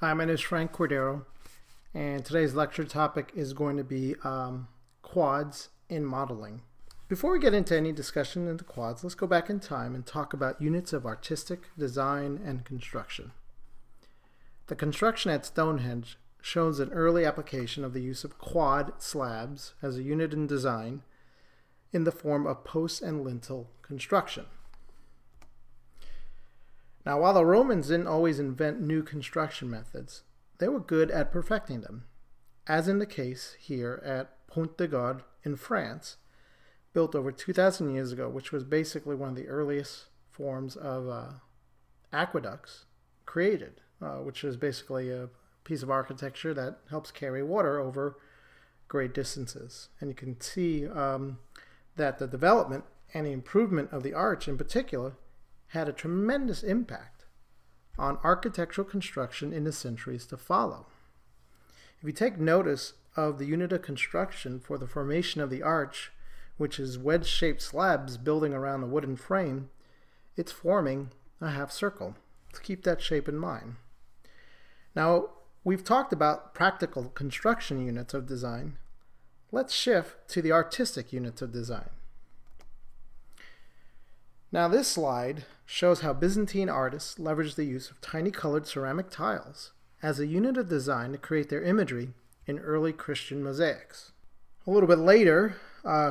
Hi, my name is Frank Cordero, and today's lecture topic is going to be quads in modeling. Before we get into any discussion into quads, let's go back in time and talk about units of artistic design and construction. The construction at Stonehenge shows an early application of the use of quad slabs as a unit in design in the form of post and lintel construction. Now, while the Romans didn't always invent new construction methods, they were good at perfecting them, as in the case here at Pont de Gard in France, built over 2,000 years ago, which was basically one of the earliest forms of aqueducts created, which is basically a piece of architecture that helps carry water over great distances. And you can see that the development and the improvement of the arch in particular had a tremendous impact on architectural construction in the centuries to follow. If you take notice of the unit of construction for the formation of the arch, which is wedge-shaped slabs building around the wooden frame, it's forming a half circle. Let's keep that shape in mind. Now, we've talked about practical construction units of design. Let's shift to the artistic units of design. Now, this slide shows how Byzantine artists leveraged the use of tiny colored ceramic tiles as a unit of design to create their imagery in early Christian mosaics. A little bit later,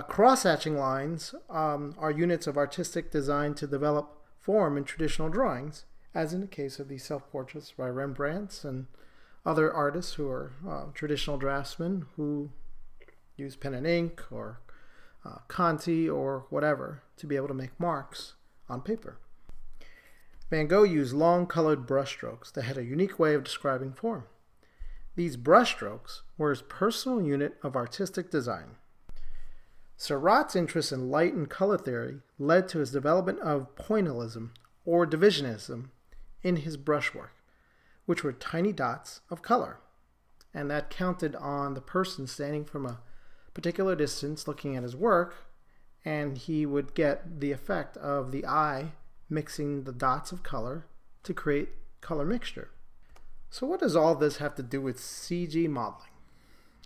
cross-hatching lines are units of artistic design to develop form in traditional drawings, as in the case of these self-portraits by Rembrandt and other artists who are traditional draftsmen who use pen and ink or Conti or whatever to be able to make marks on paper. Van Gogh used long colored brushstrokes that had a unique way of describing form. These brushstrokes were his personal unit of artistic design. Seurat's interest in light and color theory led to his development of pointillism or divisionism in his brushwork, which were tiny dots of color, and that counted on the person standing from a particular distance looking at his work, and he would get the effect of the eye mixing the dots of color to create color mixture. So what does all this have to do with CG modeling?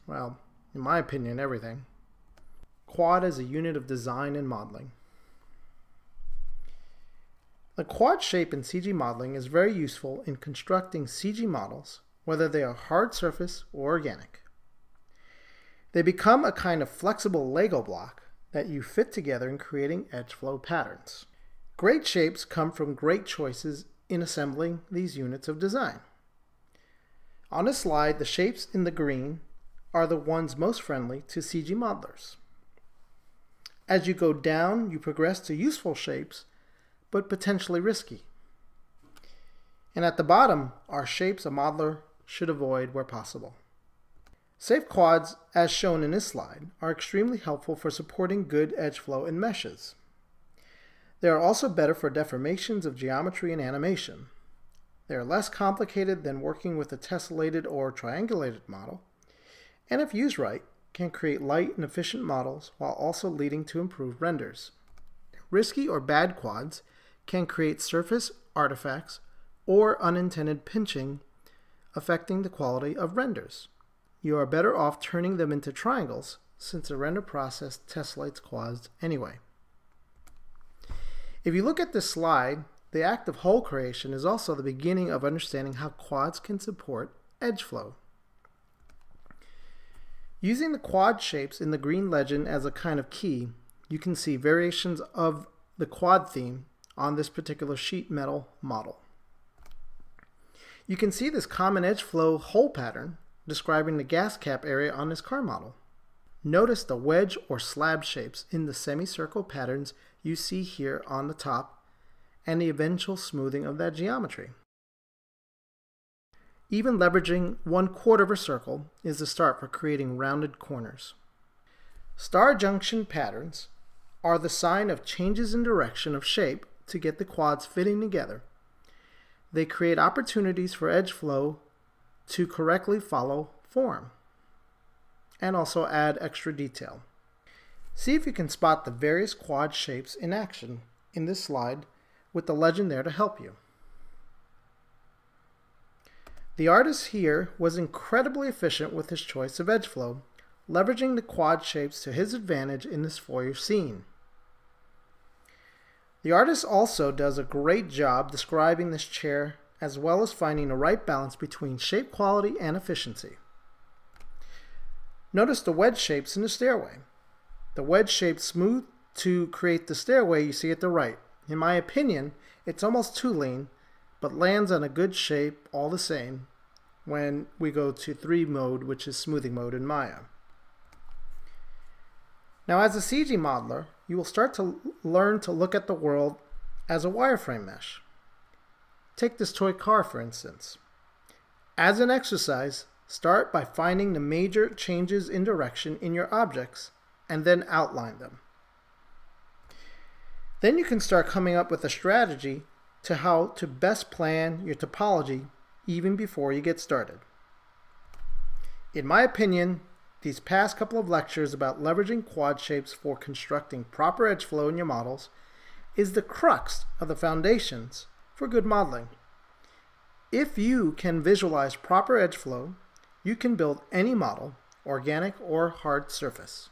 Well, in my opinion, everything. Quad is a unit of design and modeling. The quad shape in CG modeling is very useful in constructing CG models, whether they are hard surface or organic. They become a kind of flexible Lego block that you fit together in creating edge flow patterns. Great shapes come from great choices in assembling these units of design. On this slide, the shapes in the green are the ones most friendly to CG modelers. As you go down, you progress to useful shapes, but potentially risky. And at the bottom are shapes a modeler should avoid where possible. Safe quads, as shown in this slide, are extremely helpful for supporting good edge flow in meshes. They are also better for deformations of geometry and animation. They are less complicated than working with a tessellated or triangulated model, and if used right, can create light and efficient models while also leading to improved renders. Risky or bad quads can create surface artifacts or unintended pinching, affecting the quality of renders. You are better off turning them into triangles since the render process tessellates quads anyway. If you look at this slide, the act of hole creation is also the beginning of understanding how quads can support edge flow. Using the quad shapes in the green legend as a kind of key, you can see variations of the quad theme on this particular sheet metal model. You can see this common edge flow hole pattern describing the gas cap area on this car model. Notice the wedge or slab shapes in the semicircle patterns you see here on the top and the eventual smoothing of that geometry. Even leveraging 1/4 of a circle is the start for creating rounded corners. Star junction patterns are the sign of changes in direction of shape to get the quads fitting together. They create opportunities for edge flow to correctly follow form and also add extra detail. See if you can spot the various quad shapes in action in this slide with the legend there to help you. The artist here was incredibly efficient with his choice of edge flow, leveraging the quad shapes to his advantage in this foyer scene. The artist also does a great job describing this chair, as well as finding the right balance between shape quality and efficiency. Notice the wedge shapes in the stairway. The wedge shape smooth to create the stairway you see at the right. In my opinion, it's almost too lean, but lands on a good shape all the same when we go to 3 mode, which is smoothing mode in Maya. Now, as a CG modeler, you will start to learn to look at the world as a wireframe mesh. Take this toy car, for instance. As an exercise, start by finding the major changes in direction in your objects and then outline them. Then you can start coming up with a strategy to how to best plan your topology even before you get started. In my opinion, these past couple of lectures about leveraging quad shapes for constructing proper edge flow in your models is the crux of the foundations for good modeling. If you can visualize proper edge flow, you can build any model, organic or hard surface.